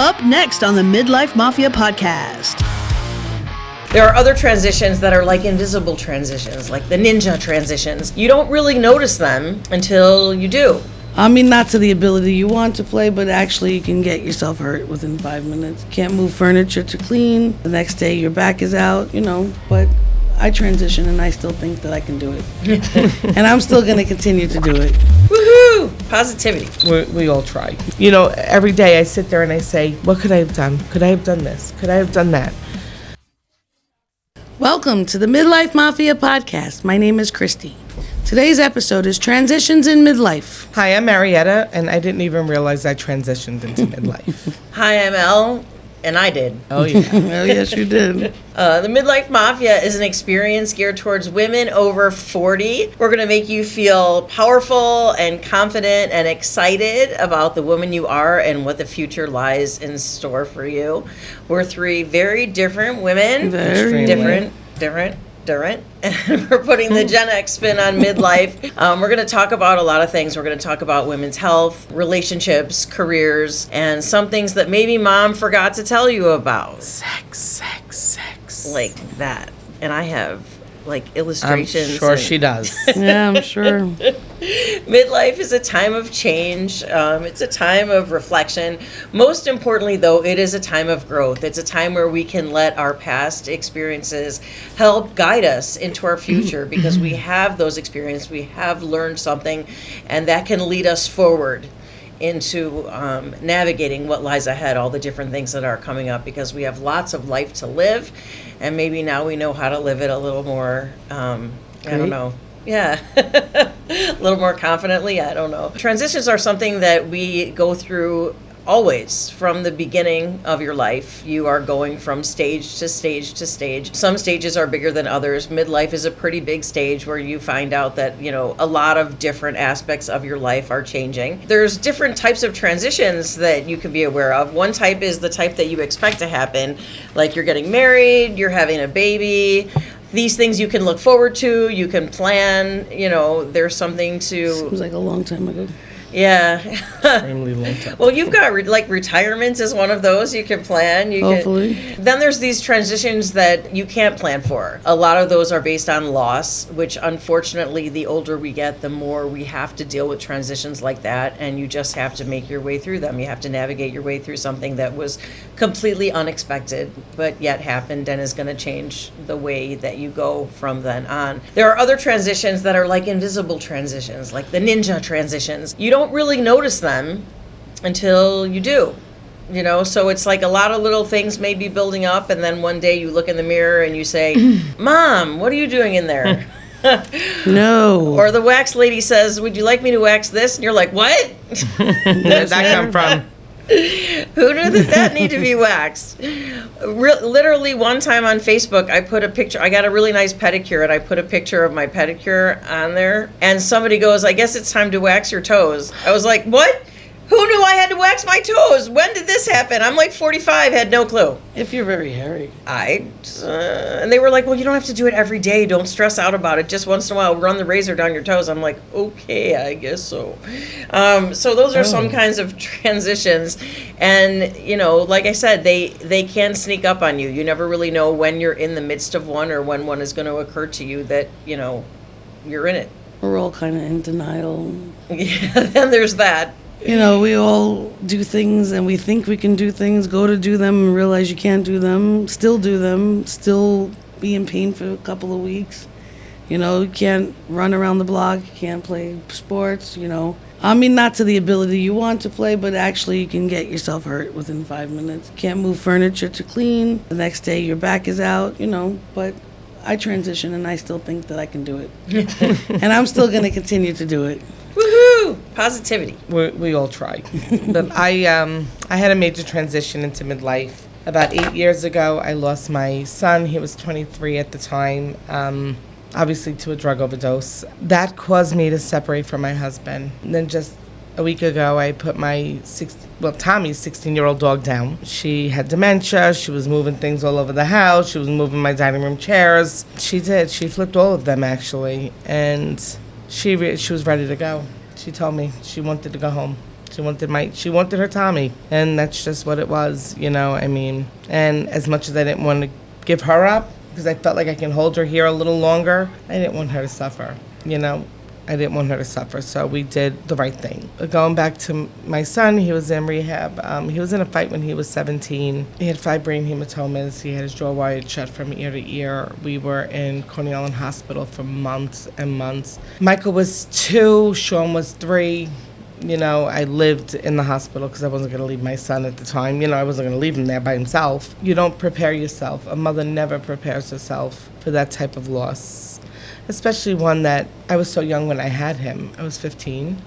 Up next on the Midlife Mafia podcast. There are other transitions that are like invisible transitions, like the ninja transitions. You don't really notice them until you do. I mean, not to the ability you want to play, but actually you can get yourself hurt within 5 minutes. Can't move furniture to clean. The next day your back is out, but I transition and I still think that I can do it. And I'm still going to continue to do it. Woohoo! Positivity. We all try. Every day I sit there and I say, what could I have done? Could I have done this? Could I have done that? Welcome to the Midlife Mafia podcast. My name is Christy. Today's episode is Transitions in Midlife. Hi, I'm Marietta, and I didn't even realize I transitioned into midlife. Hi, I'm Elle, and I did. Oh, yeah. Oh, yes, you did. The Midlife Mafia is an experience geared towards women over 40. We're going to make you feel powerful and confident and excited about the woman you are and what the future lies in store for you. We're three very different women. Very Different. And we're putting the Gen X spin on midlife. We're going to talk about a lot of things. We're going to talk about women's health, relationships, careers, and some things that maybe mom forgot to tell you about. Sex. Like that. And I have illustrations. I'm sure she does. Yeah, I'm sure. Midlife is a time of change. It's a time of reflection. Most importantly, though, it is a time of growth. It's a time where we can let our past experiences help guide us into our future because we have those experiences. We have learned something, and that can lead us forward into navigating what lies ahead, all the different things that are coming up, because we have lots of life to live, and maybe now we know how to live it a little more, I don't know. Yeah, a little more confidently, I don't know. Transitions are something that we go through always from the beginning of your life. You are going from stage to stage to stage. Some stages are bigger than others. Midlife is a pretty big stage where you find out that, a lot of different aspects of your life are changing. There's different types of transitions that you can be aware of. One type is the type that you expect to happen, like you're getting married, you're having a baby. These things you can look forward to, you can plan, there's something to... Seems like a long time ago. Yeah. Extremely long time. Well, you've got retirement is one of those you can plan. Hopefully. Then there's these transitions that you can't plan for. A lot of those are based on loss, which unfortunately the older we get, the more we have to deal with transitions like that, and you just have to make your way through them. You have to navigate your way through something that was completely unexpected, but yet happened and is going to change the way that you go from then on. There are other transitions that are like invisible transitions, like the ninja transitions. You don't really notice them until you do, so it's like a lot of little things may be building up, and then one day you look in the mirror and you say, Mom, what are you doing in there? No. Or the wax lady says, would you like me to wax this? And you're like, what? Where'd that come from? Who knew that need to be waxed? Literally one time on Facebook, I put a picture. I got a really nice pedicure, and I put a picture of my pedicure on there. And somebody goes, I guess it's time to wax your toes. I was like, what? Who knew I had to wax my toes? When did this happen? I'm like 45, had no clue. If you're very hairy. And they were like, well, you don't have to do it every day. Don't stress out about it. Just once in a while, run the razor down your toes. I'm like, okay, I guess so. So those are some kinds of transitions. And, like I said, they can sneak up on you. You never really know when you're in the midst of one or when one is going to occur to you that, you're in it. We're all kind of in denial. Yeah, then there's that. We all do things and we think we can do things, go to do them and realize you can't do them, still be in pain for a couple of weeks. You can't run around the block, you can't play sports, I mean, not to the ability you want to play, but actually you can get yourself hurt within 5 minutes. Can't move furniture to clean. The next day your back is out, but I transition and I still think that I can do it. And I'm still going to continue to do it. Woohoo! Positivity. We all try. But I had a major transition into midlife. About 8 years ago, I lost my son. He was 23 at the time, obviously to a drug overdose. That caused me to separate from my husband. And then just a week ago, I put my Tommy's 16-year-old dog down. She had dementia. She was moving things all over the house. She was moving my dining room chairs. She did. She flipped all of them, actually. And she was ready to go. She told me she wanted to go home. She wanted her Tommy, and that's just what it was, I mean, and as much as I didn't want to give her up, because I felt like I can hold her here a little longer, I didn't want her to suffer, I didn't want her to suffer, so we did the right thing. Going back to my son, he was in rehab. He was in a fight when he was 17. He had 5 brain hematomas. He had his jaw wired shut from ear to ear. We were in Coney Island Hospital for months and months. Michael was 2, Sean was 3. I lived in the hospital because I wasn't going to leave my son at the time. I wasn't going to leave him there by himself. You don't prepare yourself. A mother never prepares herself for that type of loss, especially one that I was so young when I had him. I was 15.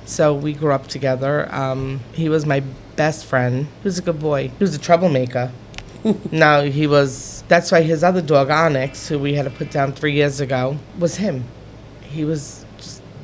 So we grew up together. He was my best friend. He was a good boy. He was a troublemaker. That's why his other dog, Onyx, who we had to put down 3 years ago, was him. He was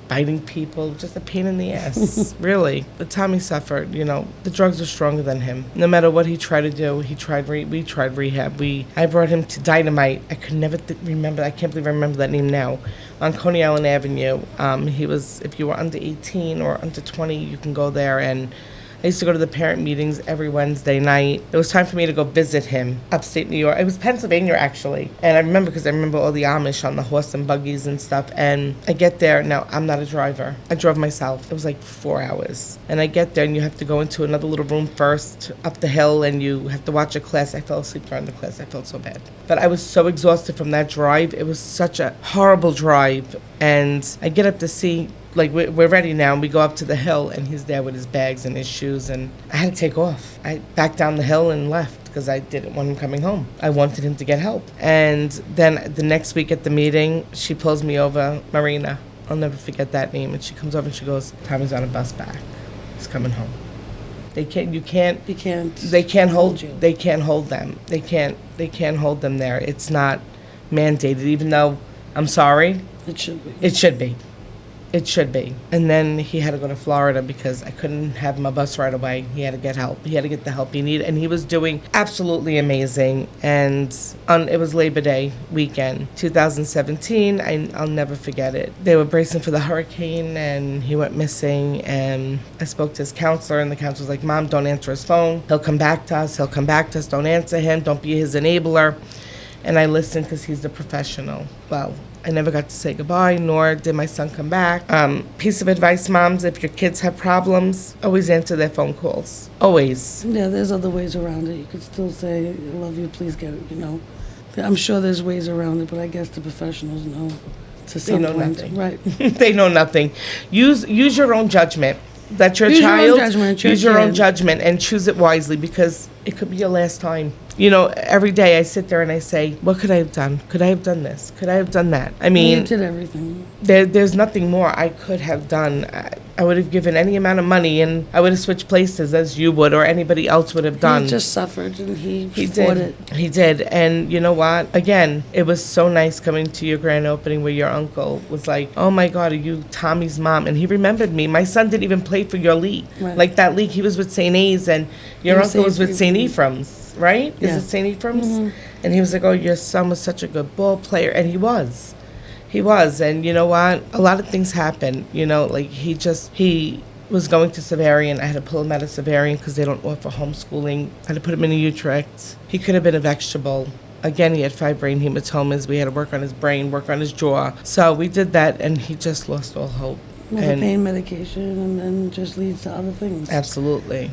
biting people, just a pain in the ass, really. The time he suffered, the drugs were stronger than him. No matter what he tried to do, we tried rehab. I brought him to Dynamite. I could never remember, I can't believe I remember that name now, on Coney Island Avenue. If you were under 18 or under 20, you can go there, and I used to go to the parent meetings every Wednesday night. It was time for me to go visit him upstate New York. It was Pennsylvania, actually. And I remember all the Amish on the horse and buggies and stuff. And I get there. Now, I'm not a driver. I drove myself. It was like 4 hours. And I get there, and you have to go into another little room first, up the hill, and you have to watch a class. I fell asleep during the class. I felt so bad. But I was so exhausted from that drive. It was such a horrible drive. And I get up to see, like, we're ready now, and we go up to the hill, and he's there with his bags and his shoes, and I had to take off. I backed down the hill and left because I didn't want him coming home. I wanted him to get help. And then the next week at the meeting, she pulls me over, Marina. I'll never forget that name. And she comes over and she goes, Tommy's on a bus back. He's coming home. They can't hold you. They can't hold them. They can't hold them there. It's not mandated, even though, I'm sorry. It should be. It should be. It should be. And then he had to go to Florida because I couldn't have him a bus right away. He had to get help. He had to get the help he needed. And he was doing absolutely amazing. And it was Labor Day weekend, 2017. I'll never forget it. They were bracing for the hurricane, and he went missing. And I spoke to his counselor, and the counselor was like, Mom, don't answer his phone. He'll come back to us. Don't answer him. Don't be his enabler. And I listened because he's the professional. Well, I never got to say goodbye, nor did my son come back. Piece of advice, moms, if your kids have problems, always answer their phone calls. Always. Yeah, there's other ways around it. You could still say, I love you, please get it, I'm sure there's ways around it, but I guess the professionals know to some point. Nothing. Right. They know nothing. Use your own judgment. That's your Use child. Your own judgment. Use your own judgment and choose it wisely, because it could be your last time. Every day I sit there and I say, what could I have done? Could I have done this? Could I have done that? I mean, you did everything. There's nothing more I could have done. I would have given any amount of money, and I would have switched places as you would or anybody else would have done. He just suffered, and he fought it. He did. And you know what? Again, it was so nice coming to your grand opening where your uncle was like, oh my God, are you Tommy's mom? And he remembered me. My son didn't even play for your league. Right. Like that league, he was with St. A's, and your uncle was with St. Ephraim's. Right? Yeah. Is it St. Ephraim's? Mm-hmm. And he was like, oh, your son was such a good ball player. And he was. And you know what? A lot of things happened. Like he was going to Severian. I had to pull him out of Severian because they don't offer homeschooling. I had to put him in a Utrecht. He could have been a vegetable. Again, he had 5 brain hematomas. We had to work on his brain, work on his jaw. So we did that, and he just lost all hope. With the pain medication, and then just leads to other things. Absolutely.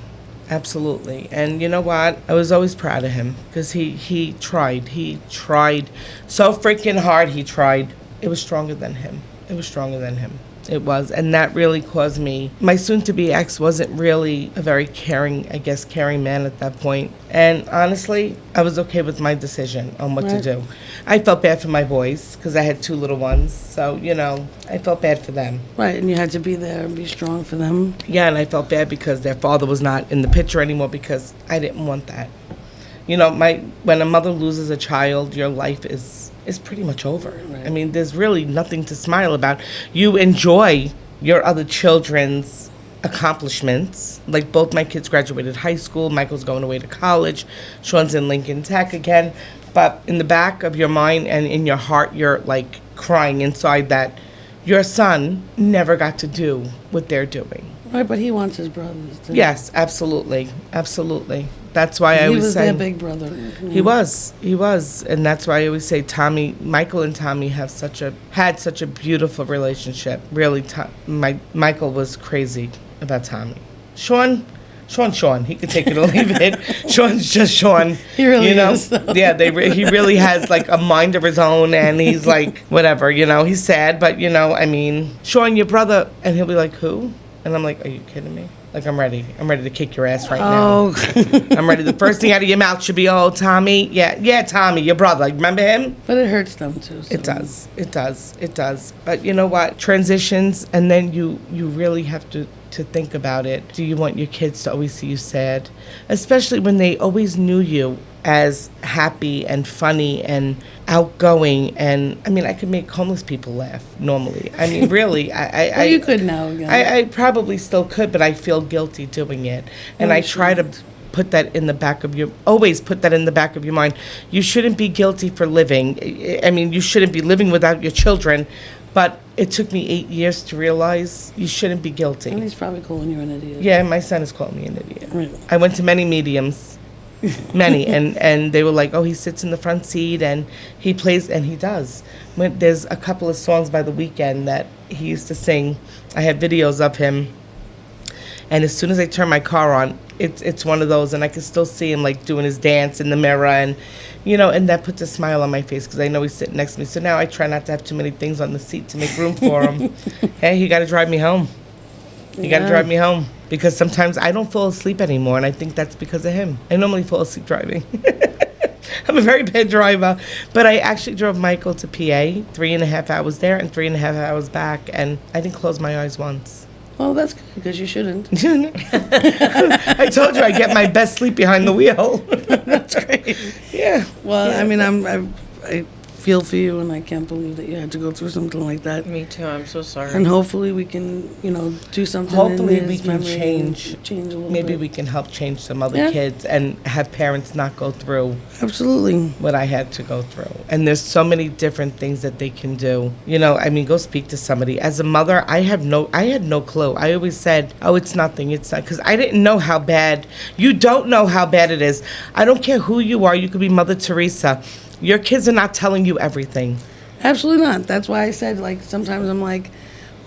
And you know what? I was always proud of him because he tried. He tried so freaking hard. He tried. It was stronger than him. It was. And that really caused me. My soon-to-be ex wasn't really a very caring man at that point. And honestly, I was okay with my decision on what to do. I felt bad for my boys because I had 2 little ones. So, I felt bad for them. Right, and you had to be there and be strong for them. Yeah, and I felt bad because their father was not in the picture anymore because I didn't want that. When a mother loses a child, your life is pretty much over. Right. I mean, there's really nothing to smile about. You enjoy your other children's accomplishments. Like, both my kids graduated high school. Michael's going away to college. Sean's in Lincoln Tech again. But in the back of your mind and in your heart, you're like crying inside that your son never got to do what they're doing. Right, but he wants his brothers to. Yes, absolutely. Absolutely. That's why I He always was say their big brother. he was, and that's why I always say Michael and Tommy had such a beautiful relationship. Really, Michael was crazy about Tommy. Sean. He could take it or leave it. Sean's just Sean. He really is. Yeah, he really has like a mind of his own, and he's like whatever. He's sad, but Sean, your brother, and he'll be like, who? And I'm like, are you kidding me? Like, I'm ready to kick your ass right now. I'm ready. The first thing out of your mouth should be, oh, Tommy. Yeah, Tommy, your brother. Remember him? But it hurts them, too. So. It does. But you know what? Transitions, and then you really have to think about it. Do you want your kids to always see you sad? Especially when they always knew you as happy and funny and outgoing, and I could make homeless people laugh normally. Really, well, you could now again. I probably still could, but I feel guilty doing it, and I try to put that in the back of your mind. You shouldn't be guilty for living. You shouldn't be living without your children, but it took me 8 years to realize you shouldn't be guilty. And he's probably calling you an idiot. Yeah, my son is calling me an idiot. Right. I went to many mediums. Many, and they were like, oh, he sits in the front seat and he plays, and he does. There's a couple of songs by The Weeknd that he used to sing. I have videos of him, and as soon as I turn my car on, it's one of those, and I can still see him like doing his dance in the mirror, and and that puts a smile on my face because I know he's sitting next to me. So now I try not to have too many things on the seat to make room for him. Hey, you got to drive me home. You got to drive me home. Because sometimes I don't fall asleep anymore, and I think that's because of him. I normally fall asleep driving. I'm a very bad driver. But I actually drove Michael to PA, 3.5 hours there and 3.5 hours back, and I didn't close my eyes once. Well, that's good, because you shouldn't. I told you I get my best sleep behind the wheel. That's great. Yeah. Well, yeah. I feel for you, and I can't believe that you had to go through something like that. Me too. I'm so sorry. And hopefully we can, do something. Hopefully in we his can memory change a little maybe bit. we can help change some other kids and have parents not go through Absolutely what I had to go through. And there's so many different things that they can do. Go speak to somebody. As a mother, I had no clue. I always said, oh, it's nothing. It's not, because I didn't know how bad. You don't know how bad it is. I don't care who you are. You could be Mother Teresa. Your kids are not telling you everything. Absolutely not. That's why I said, sometimes I'm like,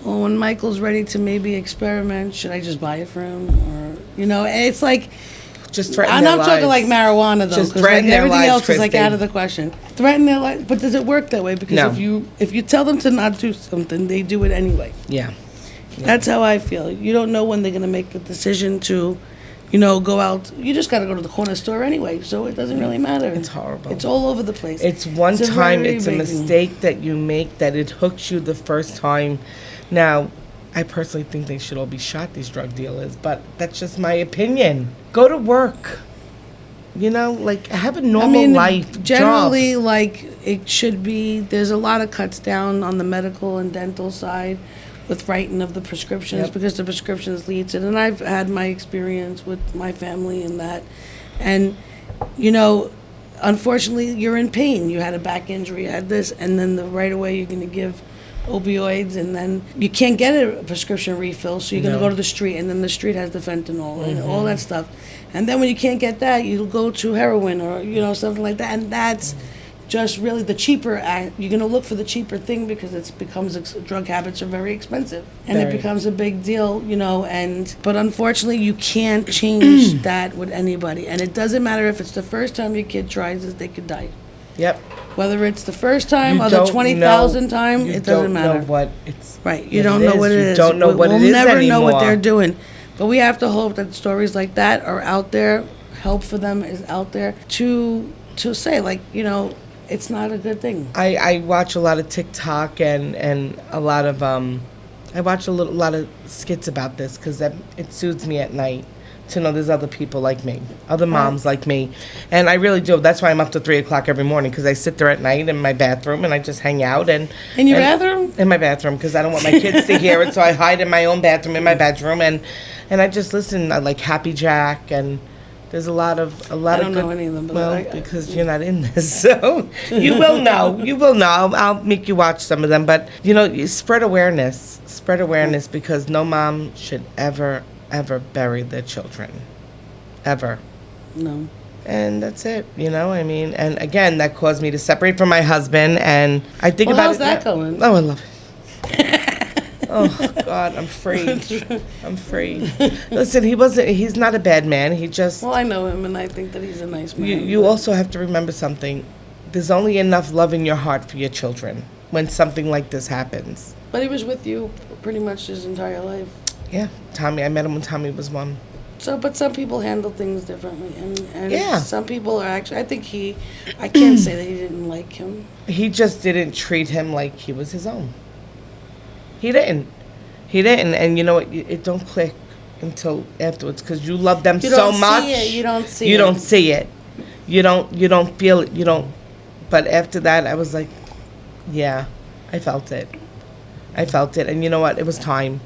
well, when Michael's ready to maybe experiment, should I just buy it for him? Or, and it's like, just threaten I'm their not talking like lives. marijuana, though. Just because threaten their everything lives, else is Christy. out of the question. Threaten their lives. But does it work that way? Because No. if you tell them to not do something, they do it anyway. Yeah. That's how I feel. You don't know when they're going to make the decision to, go out. You just got to go to the corner store anyway, so it doesn't really matter. It's horrible. It's all over the place. It's one It's a time, very it's a big- mistake that you make that it hooks you the first time. Now, I personally think they should all be shot, these drug dealers, but that's just my opinion. Go to work. Have a normal life. Generally, job. it should be, there's a lot of cuts down on the medical and dental side with writing of the prescriptions, because the prescriptions lead to it. And I've had my experience with my family in that. And, unfortunately, you're in pain. You had a back injury, you had this, and then right away you're going to give opioids, and then you can't get a prescription refill, so you're going to go to the street, and then the street has the fentanyl and all that stuff. And then when you can't get that, you'll go to heroin or, something like that. And that's just really the cheaper, you're going to look for the cheaper thing because drug habits are very expensive. And it becomes a big deal, but unfortunately you can't change that with anybody. And it doesn't matter if it's the first time your kid tries it, they could die. Yep. Whether it's the first time You or the don't 20,000th time, it doesn't matter. You don't know what it's... Right, you don't know what it is. You don't know what it is We'll never know what anymore. they're doing. But we have to hope that stories like that are out there, help for them is out there, to say, it's not a good thing. I watch a lot of TikTok and a lot of I watch a lot of skits about this because it soothes me at night to know there's other people like me, other moms like me, and I really do. That's why I'm up to 3 o'clock every morning, because I sit there at night in my bathroom and I just hang out In your bathroom? In my bathroom, because I don't want my kids to hear it, so I hide in my own bathroom in my bedroom and I just listen. I like Happy Jack and There's a lot of I don't good, know any of them, but well, because you're not in this, so you will know. You will know. I'll make you watch some of them, but you spread awareness. Spread awareness because no mom should ever bury their children, ever. No. And that's it, I mean, and again, that caused me to separate from my husband, and I think about how's it. that going? Oh, I love it. Oh God, I'm free. I'm free. Listen, he's not a bad man. He just. Well, I know him, and I think that he's a nice man. You also have to remember something. There's only enough love in your heart for your children when something like this happens. But he was with you pretty much his entire life. Yeah, Tommy. I met him when Tommy was 1. But some people handle things differently, and Yeah. some people are actually. I can't say that he didn't like him. He just didn't treat him like he was his own. He didn't, and you know what? It don't click until afterwards because you love them so much. You don't see it. You don't see it. You don't feel it. You don't. But after that, I was like, yeah, I felt it. And you know what? It was time.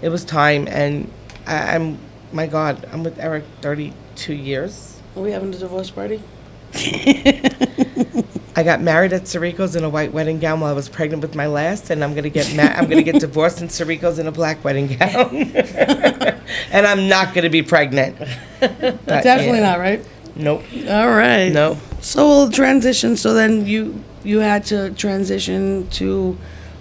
And I'm. My God, I'm with Eric 32 years. Are we having a divorce party? I got married at Sirico's in a white wedding gown while I was pregnant with my last, and I'm gonna get divorced in Sirico's in a black wedding gown, and I'm not gonna be pregnant. But, Definitely not, right? Nope. All right. Nope. So we'll transition. So then you had to transition to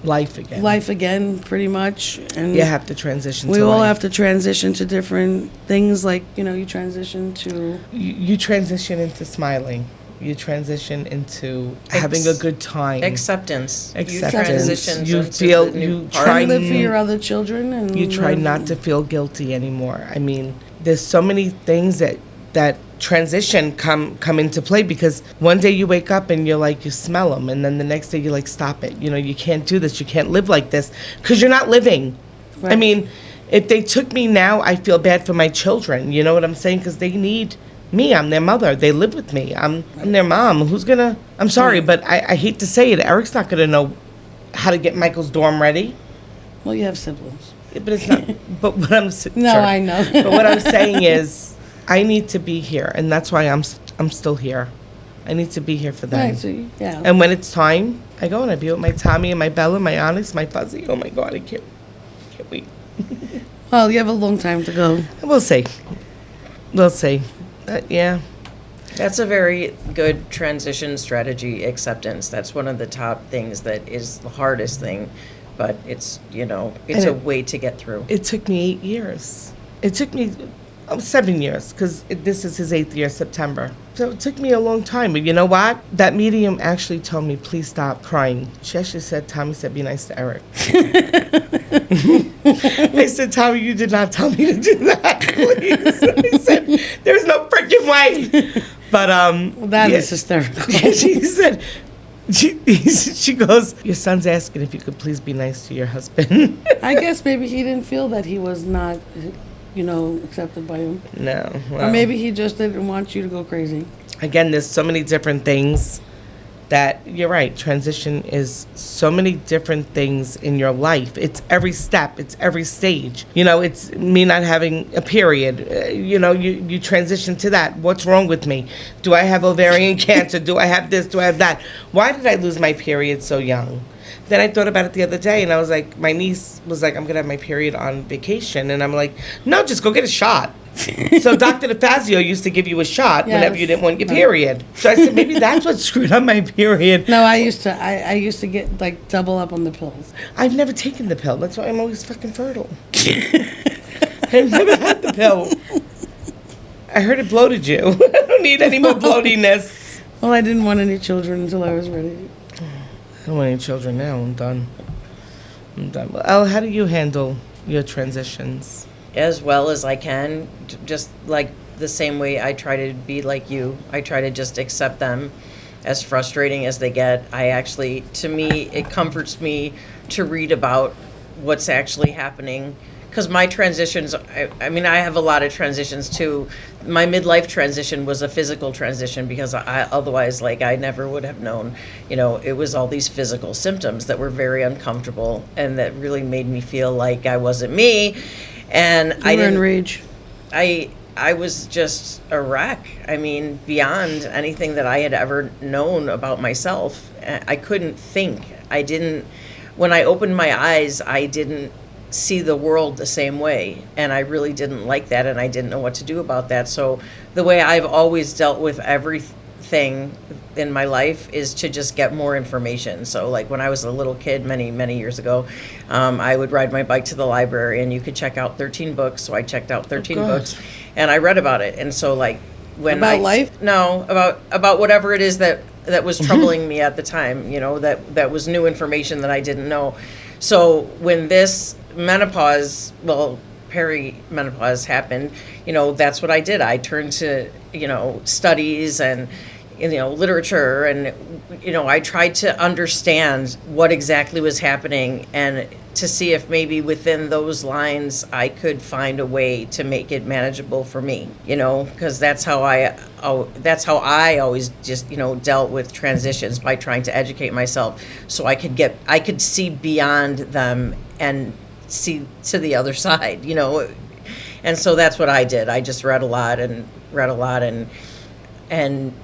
Life again, pretty much, and you have to transition. We to all life. have to transition to different things. Like you transition to. You transition into smiling. You transition into having a good time. Acceptance. You transition. You feel. You Try try to live for your other children, and you try not to feel guilty anymore. I mean, there's so many things that transition come into play because one day you wake up and you're like, you smell them, and then the next day you're like, stop it. You can't do this. You can't live like this because you're not living. Right. I mean, if they took me now, I feel bad for my children. You know what I'm saying? Because they need me. I'm their mother. They live with me. I'm their mom. Who's gonna? I'm sorry, but I hate to say it. Eric's not gonna know how to get Michael's dorm ready. Well, you have siblings. But it's not. But what I'm No, I know. But what I'm saying is, I need to be here, and that's why I'm still here. I need to be here for them. Right, so yeah. And when it's time, I go and I be with my Tommy and my Bella, my Onyx, my Fuzzy. Oh my God, I can't wait. Well, you have a long time to go. We'll see. Yeah. That's a very good transition strategy, acceptance. That's one of the top things that is the hardest thing, but it's a way to get through. It took me 8 years. It took me 7 years because this is his 8th year, September. So it took me a long time. But you know what? That medium actually told me, please stop crying. She actually said, Tommy said, be nice to Eric. I said, Tommy, you did not tell me to do that, please. I said, there's no freaking way. But, That is hysterical. She said, she goes, your son's asking if you could please be nice to your husband. I guess maybe he didn't feel that he was not, accepted by him. No. Or maybe he just didn't want you to go crazy. Again, there's so many different things that you're right. Transition is so many different things in your life. It's every step. It's every stage. It's me not having a period. You transition to that. What's wrong with me? Do I have ovarian cancer? Do I have this? Do I have that? Why did I lose my period so young? Then I thought about it the other day, and I was like, my niece was like, I'm going to have my period on vacation. And I'm like, no, just go get a shot. So Dr. DeFazio used to give you a shot whenever you didn't want your period. So I said, maybe that's what screwed up my period. No, I used to get, like, double up on the pills. I've never taken the pill. That's why I'm always fucking fertile. I've never had the pill. I heard it bloated you. I don't need any more bloatiness. Well, I didn't want any children until I was ready. I don't want any children now. I'm done. Well, Elle, how do you handle your transitions? As well as I can, just like the same way I try to be like you. I try to just accept them as frustrating as they get. To me, it comforts me to read about what's actually happening. Because my transitions, I have a lot of transitions too. My midlife transition was a physical transition because otherwise, I never would have known. It was all these physical symptoms that were very uncomfortable and that really made me feel like I wasn't me. And You were in rage. I I was just a wreck. I mean, beyond anything that I had ever known about myself. I couldn't think. When I opened my eyes, I didn't see the world the same way. And I really didn't like that, and I didn't know what to do about that. So the way I've always dealt with everything in my life is to just get more information. So like when I was a little kid many years ago, I would ride my bike to the library and you could check out 13 books. So I checked out 13 books and I read about it. And so like when About life? No, about whatever it is that was troubling me at the time, that was new information that I didn't know. So when this perimenopause happened, that's what I did. I turned to, studies and, literature, and, I tried to understand what exactly was happening and to see if maybe within those lines I could find a way to make it manageable for me, because that's how I always just, dealt with transitions, by trying to educate myself so I could see beyond them and see to the other side, and so that's what I did. I just read a lot and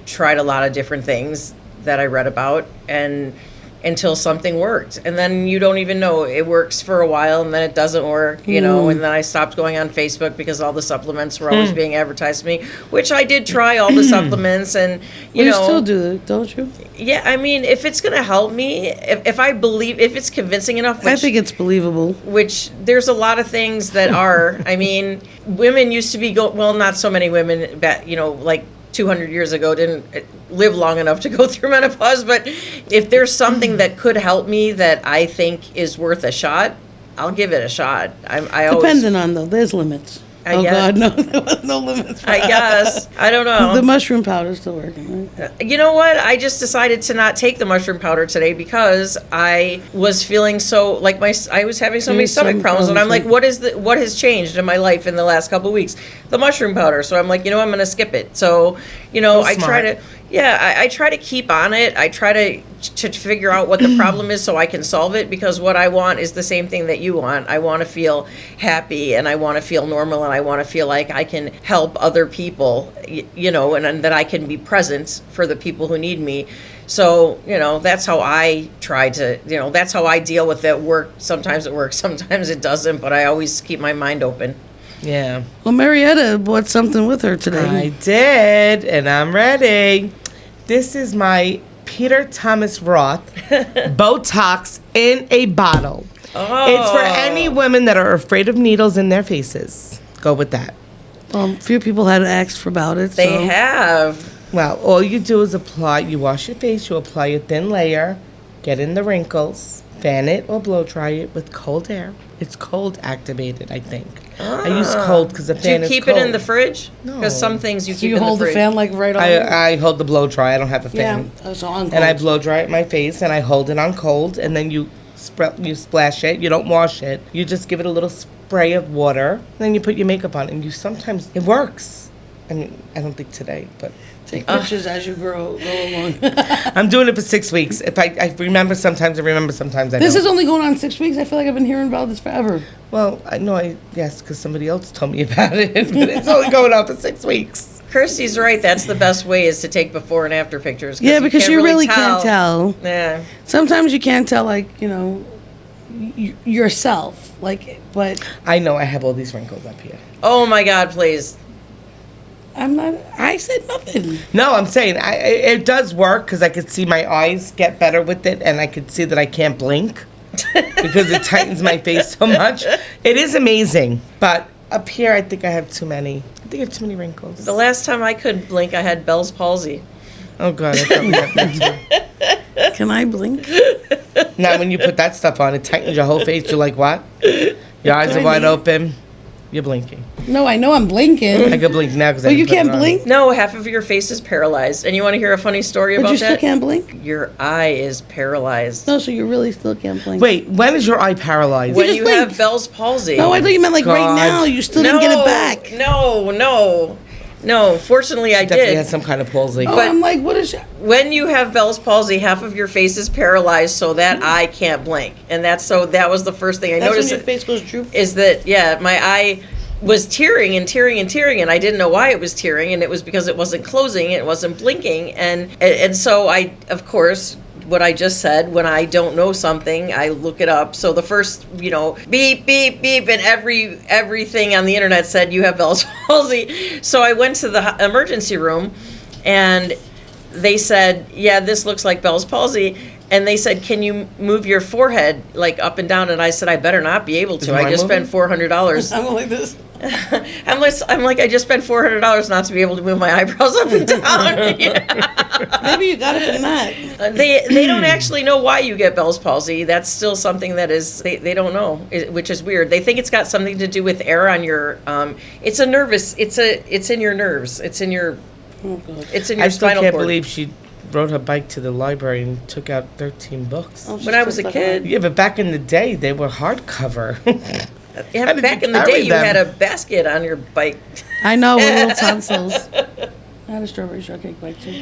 tried a lot of different things that I read about, and until something worked. And then you don't even know, it works for a while and then it doesn't work, and then I stopped going on Facebook because all the supplements were always being advertised to me, which I did try all the supplements, and you still do it, don't you? Yeah, I mean, if it's going to help me, if I believe, if it's convincing enough, I think it's believable. Which there's a lot of things that are, I mean, women used to be, not so many women, like 200 years ago didn't live long enough to go through menopause, but if there's something that could help me that I think is worth a shot, I'll give it a shot. Depending on there's limits. God, no, there was no limits. I guess. I don't know. The mushroom powder's still working, right? You know what? I just decided to not take the mushroom powder today because I was feeling so, like I was having so many stomach problems, and I'm like, what has changed in my life in the last couple of weeks? The mushroom powder. So I'm like, I'm going to skip it. So, I try to, I try to keep on it. I try to figure out what the problem is so I can solve it, because what I want is the same thing that you want. I want to feel happy, and I want to feel normal, and I want to feel like I can help other people, and that I can be present for the people who need me. So, that's how I try to, that's how I deal with it. Sometimes it works, sometimes it doesn't, but I always keep my mind open. Yeah. Well, Marietta brought something with her today. I did, and I'm ready. This is my Peter Thomas Roth Botox in a bottle. Oh. It's for any women that are afraid of needles in their faces. Go with that. A few people had asked about it. They have. Well, all you do is you wash your face, you apply a thin layer, get in the wrinkles, fan it or blow dry it with cold air. It's cold activated, I think. I use cold because the fan is cold. Do you keep it in the fridge? No. Because some things you keep in the fridge. You hold the fan like right on? I hold the blow dry. I don't have a fan. Yeah, so on cold. And I blow dry it my face, and I hold it on cold, and then you splash it. You don't wash it. You just give it a little spray of water, and then you put your makeup on, and it works. I mean, I don't think today, but... Take pictures as you go along. I'm doing it for 6 weeks. If I remember sometimes, I remember sometimes I don't. This is only going on 6 weeks? I feel like I've been hearing about this forever. Well, yes, because somebody else told me about it, but it's only going on for 6 weeks. Kirsty's right. That's the best way, is to take before and after pictures. Yeah, because you really can't tell. Yeah. Sometimes you can't tell, yourself. But I know I have all these wrinkles up here. Oh my God, please. I said nothing. No, I'm saying it does work, because I could see my eyes get better with it, and I could see that I can't blink because it tightens my face so much. It is amazing, but up here I think I have too many. I think I have too many wrinkles. The last time I could blink, I had Bell's palsy. Oh God, I probably have that too. Can I blink? Now, when you put that stuff on, it tightens your whole face. You're like, what? Your eyes are wide open. You're blinking. No, I know I'm blinking. I can blink now because But you can't blink? No, half of your face is paralyzed. And you want to hear a funny story about that? But you still can't blink? Your eye is paralyzed. No, so you really still can't blink. Wait, when is your eye paralyzed? When just you blinked. have Bell's palsy. No, I thought you meant right God. now. You still didn't get it back. No, fortunately I Definitely did. has some kind of palsy. Oh, I'm like, what is... When you have Bell's palsy, half of your face is paralyzed, so that eye can't blink. And that was the first thing I noticed. That's when your face goes droop? Is that, my eye was tearing and tearing and tearing, and I didn't know why it was tearing, and it was because it wasn't closing, it wasn't blinking, and so I, of course, what I just said, when I don't know something, I look it up. So the first, beep, beep, beep, and everything on the internet said you have Bell's palsy. So I went to the emergency room, and they said, yeah, this looks like Bell's palsy. And they said, can you move your forehead like up and down? And I said, I better not be able to. I just spent $400. I'm like this. I'm like, I just spent $400 not to be able to move my eyebrows up and down. Yeah. Maybe you got it from that. They don't actually know why you get Bell's palsy. That's still something that is, they don't know, which is weird. They think it's got something to do with air on your, it's in your nerves. It's in your, it's in your I still spinal can't cord. believe she rode her bike to the library and took out 13 books. When I was a kid. Yeah, but back in the day, they were hardcover. Yeah, How did back you in the carry day, you them? had a basket on your bike. I know, with little tonsils. I had a strawberry shortcake bike too.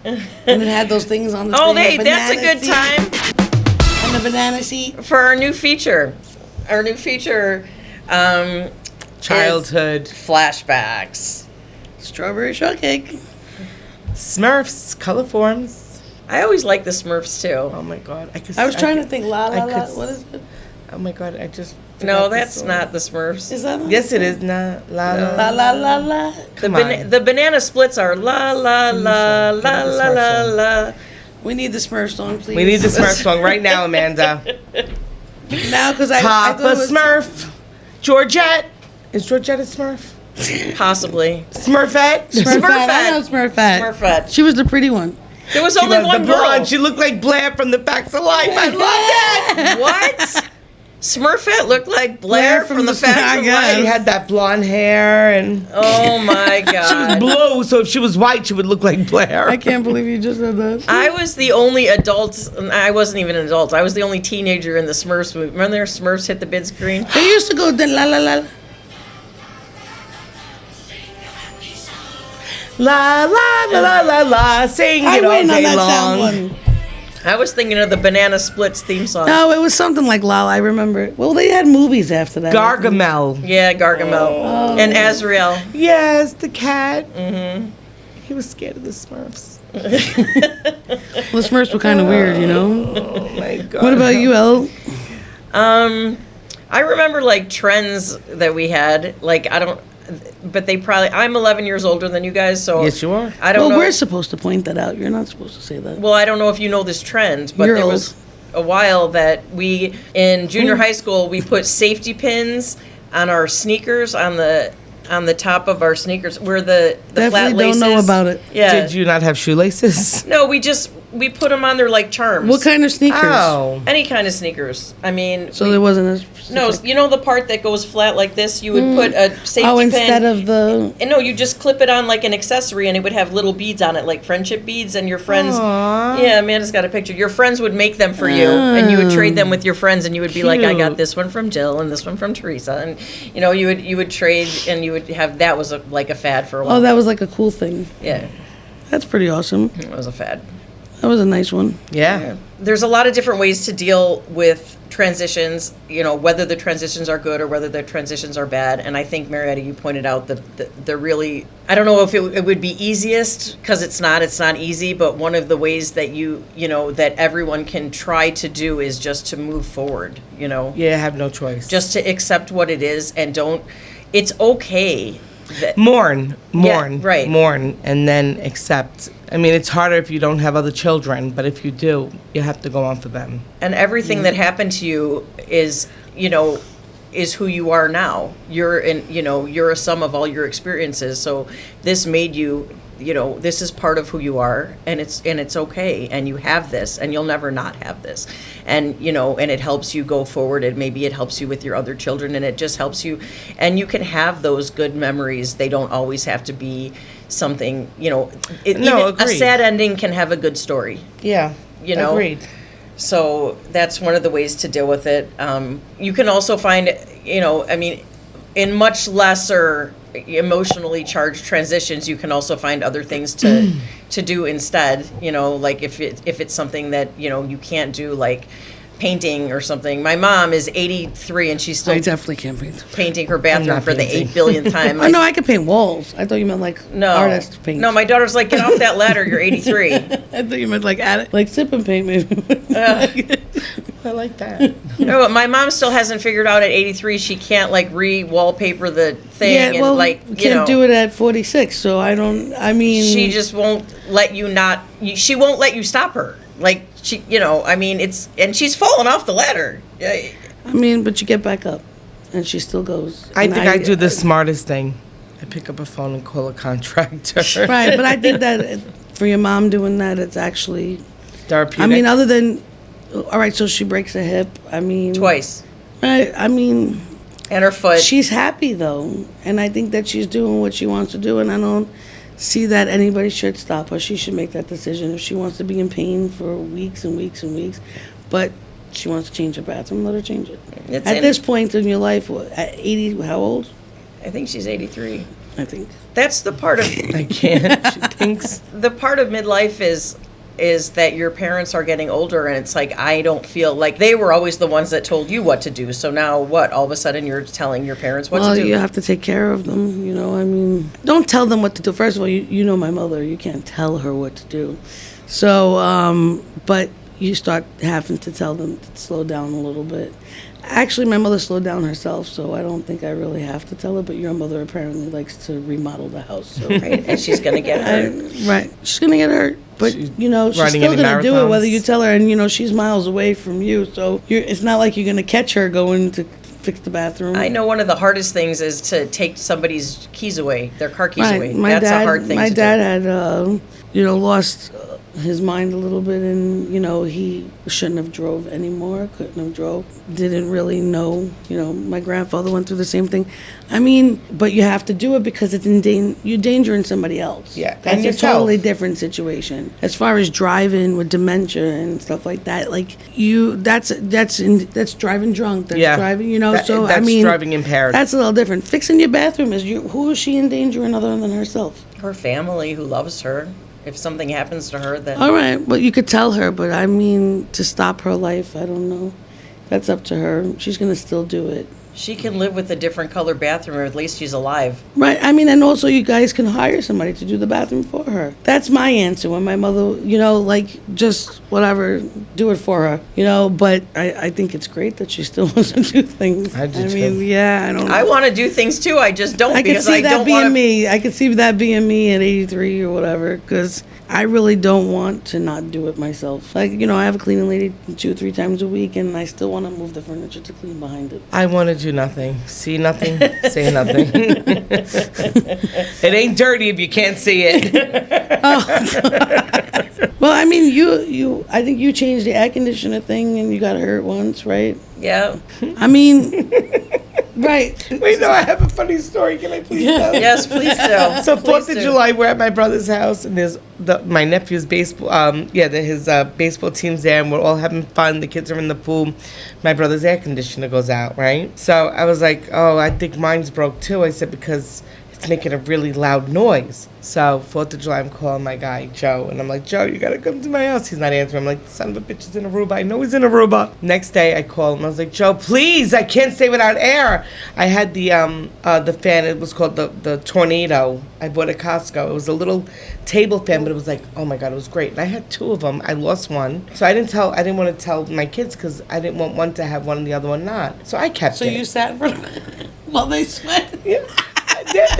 And it had those things on the Oh, thing, hey, that's a banana good seat time And the banana seat. for our new feature. Our new feature, Childhood. is flashbacks. Strawberry shortcake. Smurfs, color forms. I always like the Smurfs too. Oh my god. I was trying to think, la I la la. could- What is it? Oh my god, I just. No, forgot the that's song. not the Smurfs. Is that? Yes, it is. Nah, la la. La la la la. Come on. The banana splits are la la la Give me la the la Smurf la song. la. We need the Smurf song, please. We need the Smurf song right now, Amanda. Now, because I Papa thought it was Smurf. Georgette. Is Georgette a Smurf? Possibly. Smurfette. Smurfette. I know Smurfette. Smurfette. She was the pretty one. There was She only was one the girl. blonde. She looked like Blair from the Facts of Life. I love that. What? Smurfette looked like Blair from the Facts of Yeah. She Life. had that blonde hair and Oh my she was god. blue, so if she was white, she would look like Blair. I can't believe you just said that. I was the only adult. I wasn't even an adult. I was the only teenager in the Smurfs movie. Remember their Smurfs hit the big screen? They used to go la la la. La la la la la la, sing I it all went on day that sound long. one. I was thinking of the Banana Splits theme song. No, it was something like Lala. I remember it. Well, they had movies after that. Gargamel. Yeah, Gargamel. And Azrael. Yes, the cat. Mm-hmm. He was scared of the Smurfs. Well, the Smurfs were kind of weird, you know. Oh my god. What about you, Elle? I remember like trends that we had. Like but they probably. I'm 11 years older than you guys, so Yes, you are. I don't Well, know. we're supposed to point that out. You're not supposed to say that. Well, I don't know if you know this trend, but You're there old. was a while that we in junior high school we put safety pins on our sneakers on the top of our sneakers where the flat Definitely laces. don't know about it. Yeah. Did you not have shoelaces? No, we put them on there like charms. What kind of sneakers? Oh. Any kind of sneakers. I mean, So there wasn't a specific... no, you know the part that goes flat like this. You would put a safety Oh, pin. instead of the... And no, you just clip it on like an accessory, and it would have little beads on it, like friendship beads. And your friends, Aw. yeah, Amanda's got a picture. Your friends would make them for you, and you would trade them with your friends, and you would be like, I got Cute. this one from Jill, and this one from Teresa, and you would trade, and you would have that was like a fad for a while. Oh, that was like a cool thing. Yeah, That's pretty awesome. it was a fad. That was a nice one. Yeah. There's a lot of different ways to deal with transitions, whether the transitions are good or whether the transitions are bad. And I think, Marietta, you pointed out the really, I don't know if it would be easiest, because it's not easy, but one of the ways that that everyone can try to do is just to move forward, Yeah, have no choice. just to accept what it is and it's okay. mourn, right. mourn, and then accept. I mean, it's harder if you don't have other children, but if you do, you have to go on for them. And everything that happened to you is who you are now. You're a sum of all your experiences. So this made you, this is part of who you are, and it's okay. And you have this, and you'll never not have this. And, and it helps you go forward, and maybe it helps you with your other children, and it just helps you. And you can have those good memories. They don't always have to be something, even a agreed. sad ending can have a good story. Yeah, agreed. So that's one of the ways to deal with it. You can also find, in much lesser emotionally charged transitions, you can also find other things to do instead. Like if it's something that you can't do, like painting or something. My mom is 83 and she's still I definitely can't paint. painting her bathroom not for the painting. 8 billionth time. Oh, no, I can paint walls. I thought you meant like artist paint. No, my daughter's like, get off that ladder, you're 83. I thought you meant like add it, like sip and paint maybe. I like that. No, but my mom still hasn't figured out at 83 she can't like re-wallpaper the thing Yeah, well, and like, you can't do it at 46, so I mean... She just won't let you she won't let you stop her. Like, she, and she's fallen off the ladder. I mean, but you get back up, and she still goes. I think I do the smartest thing. I pick up a phone and call a contractor. Right, but I think that for your mom doing that, it's actually... Therapeutic. I mean, other than... All right, so she breaks a hip. I mean... Twice. Right, I mean... And her foot. She's happy, though, and I think that she's doing what she wants to do, and I don't see that anybody should stop her. She should make that decision. If she wants to be in pain for weeks and weeks and weeks, but she wants to change her bathroom, let her change it. At this point in your life, at 80, how old? I think she's 83. I think. That's the part of... I can't. She thinks. The part of midlife is that your parents are getting older and it's like, I don't feel like they were always the ones that told you what to do. So now what? All of a sudden you're telling your parents what to do? Well, you have to take care of them, I mean, don't tell them what to do. First of all, you know my mother. You can't tell her what to do. So, but you start having to tell them to slow down a little bit. Actually, my mother slowed down herself, so I don't think I really have to tell her, but your mother apparently likes to remodel the house. So. Right, and she's going to get hurt. Right. She's going to get hurt. But, she's still going to do it, whether you tell her. And, she's miles away from you. So it's not like you're going to catch her going to fix the bathroom. I know one of the hardest things is to take somebody's keys away, their car keys away. That's a hard thing to do. My dad had, lost his mind a little bit, and he shouldn't have drove anymore, couldn't have drove, didn't really know. My grandfather went through the same thing. I mean, but you have to do it because it's you're endangering somebody else. Yeah, that's and a yourself. Totally different situation. As far as driving with dementia and stuff like that, like that's driving drunk. That's driving, so that's I mean, driving impaired. That's a little different. Fixing your bathroom who is she endangering other than herself? Her family who loves her. If something happens to her, then... All right, well, you could tell her, but I mean, to stop her life, I don't know. That's up to her. She's going to still do it. She can live with a different color bathroom, or at least she's alive. Right. I mean, and also you guys can hire somebody to do the bathroom for her. That's my answer. When my mother, just whatever, do it for her, but I think it's great that she still wants to do things. I do too. mean, yeah, I don't know. I want to do things too, I just don't because I don't want to... me. I could see that being me at 83 or whatever, because I really don't want to not do it myself. Like, I have a cleaning lady 2 or 3 times a week, and I still want to move the furniture to clean behind it. I want to do nothing. See nothing, say nothing. It ain't dirty if you can't see it. Well, I mean, I think you changed the air conditioner thing and you got hurt once, right? Yeah. I mean, right. Wait, no, I have a funny story. Can I please tell? Yes, please do. So Please 4th of do. July, we're at my brother's house, and there's my nephew's baseball. His baseball team's there, and we're all having fun. The kids are in the pool. My brother's air conditioner goes out, right? So I was like, oh, I think mine's broke too. I said, because it's making a really loud noise. So 4th of July, I'm calling my guy, Joe, and I'm like, Joe, you gotta come to my house. He's not answering. I'm like, son of a bitch is in Aruba. I know he's in Aruba. Next day, I call him. I was like, Joe, please, I can't stay without air. I had the fan. It was called the Tornado. I bought at Costco. It was a little table fan, but it was like, oh my God, it was great. And I had 2 of them. I lost one. So I didn't want to tell my kids because I didn't want one to have one and the other one not. So I kept it. So you sat in front of while they sweat? Yeah.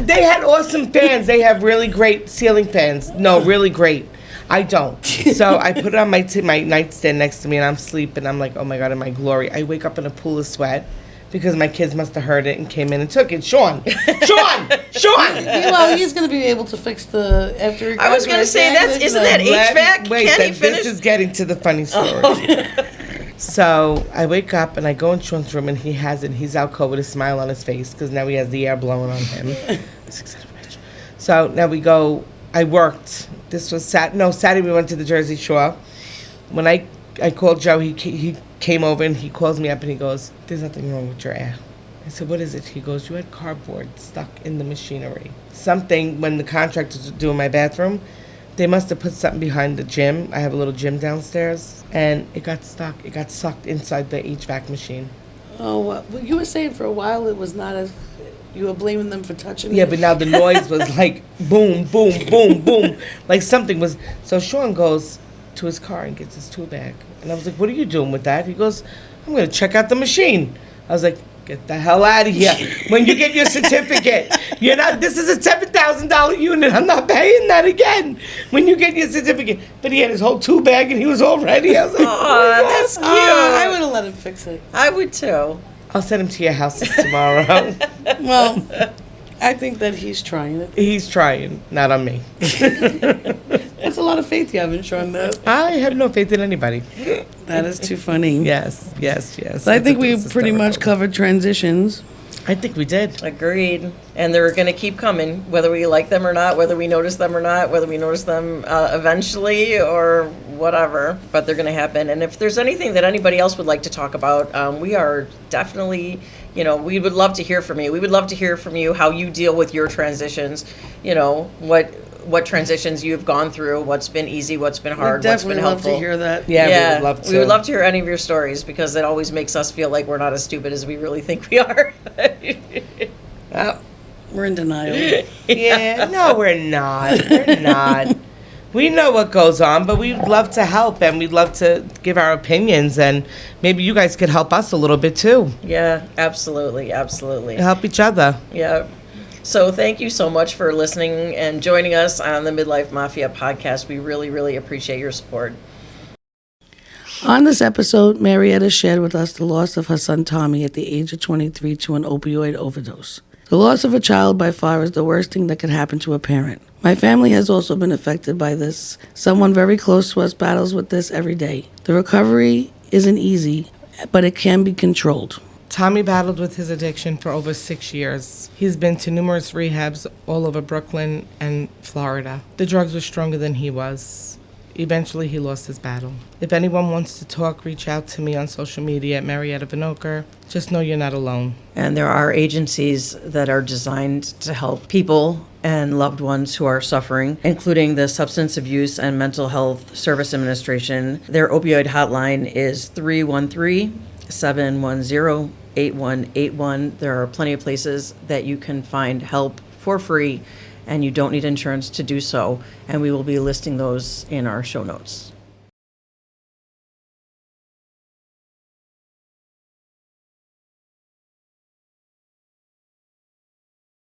They had awesome fans. They have really great ceiling fans. No, really great. I don't. So I put it on my nightstand next to me, and I'm sleeping. I'm like, oh my God, in my glory. I wake up in a pool of sweat because my kids must have heard it and came in and took it. Sean! Well, he's going to be able to fix the after. I was going to say, isn't that HVAC? Wait, Can he finish? this is getting to the funny story. So I wake up and I go in Sean's room and he has it. He's out cold with a smile on his face because now he has the air blowing on him. So now we go. I worked. This was Saturday we went to the Jersey Shore. When I called Joe, he came over and he calls me up and he goes, "There's nothing wrong with your air." I said, "What is it?" He goes, "You had cardboard stuck in the machinery. Something when the contractors were doing my bathroom, They must have put something behind the gym. I have a little gym downstairs, and it got stuck. It got sucked inside the HVAC machine. Oh, well, you were saying for a while it was not as, you were blaming them for touching Yeah, it. but now the noise was like boom, boom, boom, boom. Like something was. So Sean goes to his car and gets his tool bag. And I was like, what are you doing with that? He goes, I'm going to check out the machine. I was like, get the hell out of here. When you get your certificate, you're not, this is a $7,000 unit. I'm not paying that again when you get your certificate. But he had his whole tool bag and he was all ready. I was like, Oh, that's cute. I would have let him fix it. I would too. I'll send him to your house tomorrow. Well, I think that he's trying it. He's trying, not on me. That's a lot of faith you have in Sean, though. I have no faith in anybody. That is too funny. Yes. So I think we pretty much covered transitions. I think we did. Agreed. And they're going to keep coming, whether we like them or not, whether we notice them or not, whether we notice them eventually or whatever. But they're going to happen. And if there's anything that anybody else would like to talk about, we are definitely, we would love to hear from you. We would love to hear from you how you deal with your transitions, what transitions you've gone through, what's been easy, what's been hard, what's been Definitely love helpful. to hear that. Yeah, we would love to. We would love to hear any of your stories because it always makes us feel like we're not as stupid as we really think we are. We're in denial. Yeah, no, we're not. We're not. We know what goes on, but we'd love to help and we'd love to give our opinions, and maybe you guys could help us a little bit too. Yeah, absolutely. Help each other. Yeah. So thank you so much for listening and joining us on the Midlife Mafia podcast. We really, really appreciate your support. On this episode, Marietta shared with us the loss of her son Tommy at the age of 23 to an opioid overdose. The loss of a child by far is the worst thing that could happen to a parent. My family has also been affected by this. Someone very close to us battles with this every day. The recovery isn't easy, but it can be controlled. Tommy battled with his addiction for over 6 years. He's been to numerous rehabs all over Brooklyn and Florida. The drugs were stronger than he was. Eventually, he lost his battle. If anyone wants to talk, reach out to me on social media at Marietta Vinokur. Just know you're not alone. And there are agencies that are designed to help people and loved ones who are suffering, including the Substance Abuse and Mental Health Service Administration. Their opioid hotline is 313-710-8181. There are plenty of places that you can find help for free, and you don't need insurance to do so. And we will be listing those in our show notes.